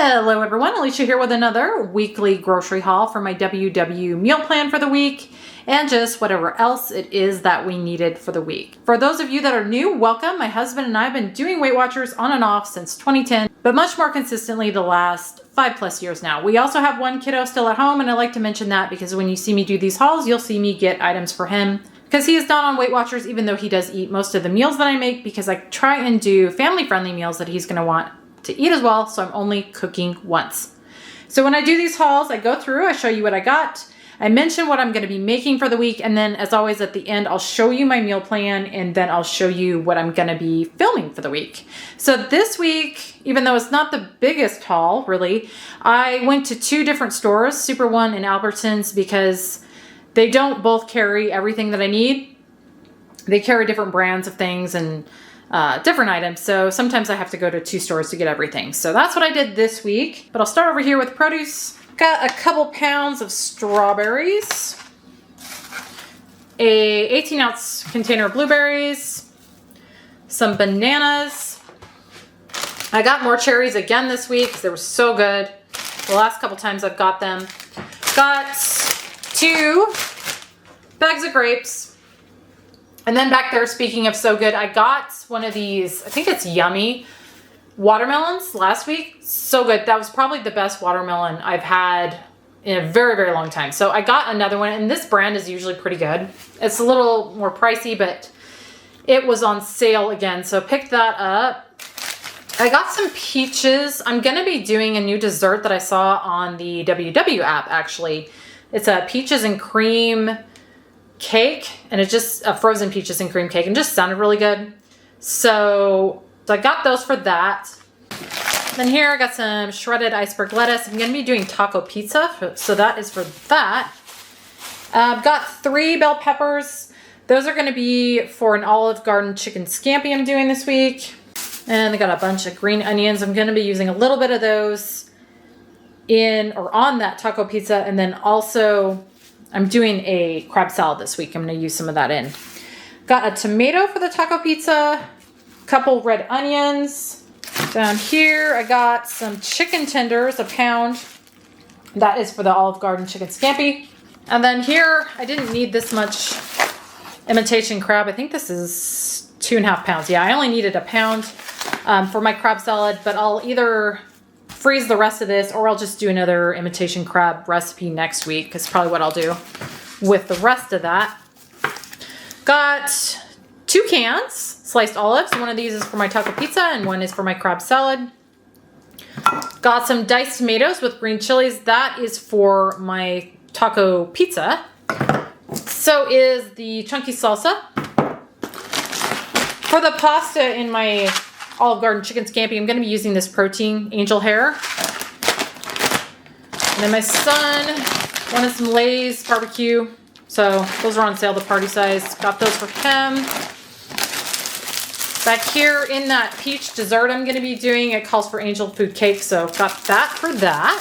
Hello everyone, Alicia here with another weekly grocery haul for my WW meal plan for the week and just whatever else it is that we needed for the week. For those of you that are new, welcome. My husband and I have been doing Weight Watchers on and off since 2010, but much more consistently the last 5+ years now. We also have one kiddo still at home, and I like to mention that because when you see me do these hauls, you'll see me get items for him because he is not on Weight Watchers, even though he does eat most of the meals that I make, because I try and do family-friendly meals that he's gonna want to eat as well, so I'm only cooking once. So when I do these hauls, I go through, I show you what I got, I mention what I'm going to be making for the week, and then as always at the end, I'll show you my meal plan, and then I'll show you what I'm going to be filming for the week. So this week, even though it's not the biggest haul, really, I went to 2 different stores, Super One and Albertsons, because they don't both carry everything that I need. They carry different brands of things and different items, so sometimes I have to go to 2 stores to get everything. So that's what I did this week. But I'll start over here with produce. Got a couple pounds of strawberries, a 18-ounce container of blueberries, some bananas. I got more cherries again this week because they were so good the last couple times I've got them. Got 2 bags of grapes. And then back there, speaking of so good, I got one of these, I think it's Yummy watermelons last week. So good. That was probably the best watermelon I've had in a very, very long time. So I got another one, and this brand is usually pretty good. It's a little more pricey, but it was on sale again, so picked that up. I got some peaches. I'm going to be doing a new dessert that I saw on the WW app, actually. It's a peaches and cream cake, and it's just a frozen peaches and cream cake, and just sounded really good. So I got those for that. Then here I got some shredded iceberg lettuce. I'm going to be doing taco pizza, so that is for that. I've got 3 bell peppers. Those are going to be for an Olive Garden chicken scampi I'm doing this week. And I got a bunch of green onions. I'm going to be using a little bit of those in or on that taco pizza, and then also I'm doing a crab salad this week. I'm going to use some of that in. Got a tomato for the taco pizza, couple red onions. Down here, I got some chicken tenders, a pound. That is for the Olive Garden chicken scampi. And then here, I didn't need this much imitation crab. I think this is 2.5 pounds. Yeah, I only needed a pound for my crab salad, but I'll either freeze the rest of this, or I'll just do another imitation crab recipe next week, because probably what I'll do with the rest of that. Got 2 cans, sliced olives. One of these is for my taco pizza, and one is for my crab salad. Got some diced tomatoes with green chilies. That is for my taco pizza. So is the chunky salsa. For the pasta in my Olive Garden chicken scampi, I'm going to be using this protein angel hair. And then my son wanted some Lay's barbecue, so those are on sale, the party size. Got those for him. Back here in that peach dessert I'm going to be doing, it calls for angel food cake, so got that for that.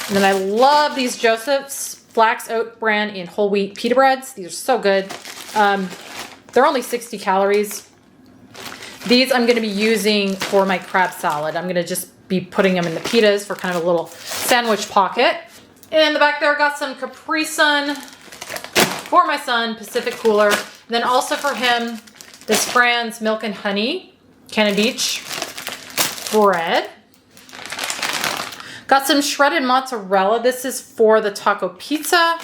And then I love these Joseph's flax oat bran in whole wheat pita breads. These are so good. They're only 60 calories. These I'm going to be using for my crab salad. I'm going to just be putting them in the pitas for kind of a little sandwich pocket. In the back there, I got some Capri Sun for my son, Pacific Cooler. And then also for him, this brand's Milk and Honey Cannon Beach bread. Got some shredded mozzarella. This is for the taco pizza.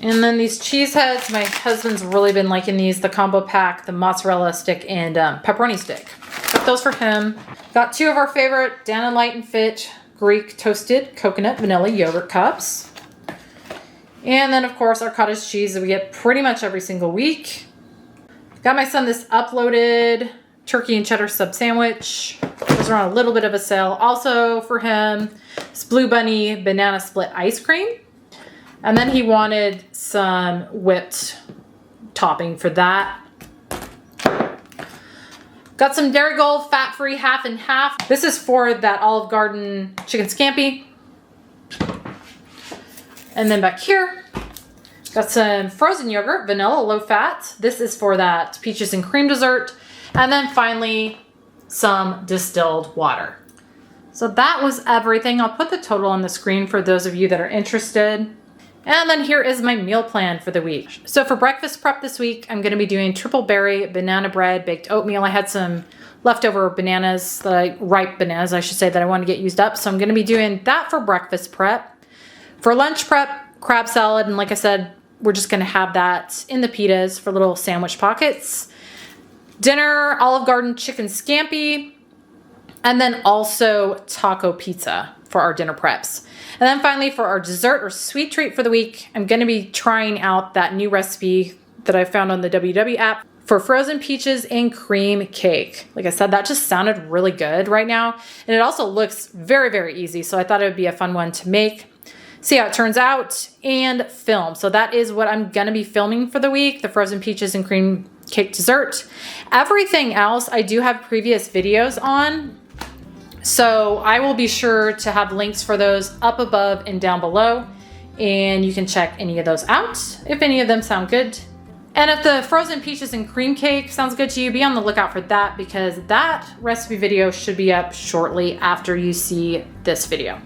And then these cheese heads, my husband's really been liking these, the combo pack, the mozzarella stick and pepperoni stick. Got those for him. Got 2 of our favorite Dan & Light and Fit Greek toasted coconut vanilla yogurt cups. And then of course our cottage cheese that we get pretty much every single week. Got my son this uploaded turkey and cheddar sub sandwich. Those are on a little bit of a sale. Also for him, this Blue Bunny banana split ice cream. And then he wanted some whipped topping for that. Got some Dairy Gold fat-free half and half. This is for that Olive Garden chicken scampi. And then back here, got some frozen yogurt, vanilla low fat. This is for that peaches and cream dessert. And then finally, some distilled water. So that was everything. I'll put the total on the screen for those of you that are interested. And then here is my meal plan for the week. So for breakfast prep this week, I'm gonna be doing triple berry, banana bread, baked oatmeal. I had some leftover bananas, ripe bananas, I should say, that I want to get used up. So I'm gonna be doing that for breakfast prep. For lunch prep, crab salad. And like I said, we're just gonna have that in the pitas for little sandwich pockets. Dinner, Olive Garden chicken scampi. And then also taco pizza for our dinner preps. And then finally for our dessert or sweet treat for the week, I'm gonna be trying out that new recipe that I found on the WW app for frozen peaches and cream cake. Like I said, that just sounded really good right now. And it also looks very, very easy. So I thought it would be a fun one to make. See how it turns out and film. So that is what I'm gonna be filming for the week, the frozen peaches and cream cake dessert. Everything else I do have previous videos on. So I will be sure to have links for those up above and down below. And you can check any of those out if any of them sound good. And if the frozen peaches and cream cake sounds good to you, be on the lookout for that because that recipe video should be up shortly after you see this video.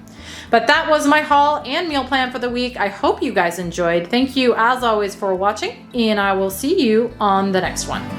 But that was my haul and meal plan for the week. I hope you guys enjoyed. Thank you as always for watching, and I will see you on the next one.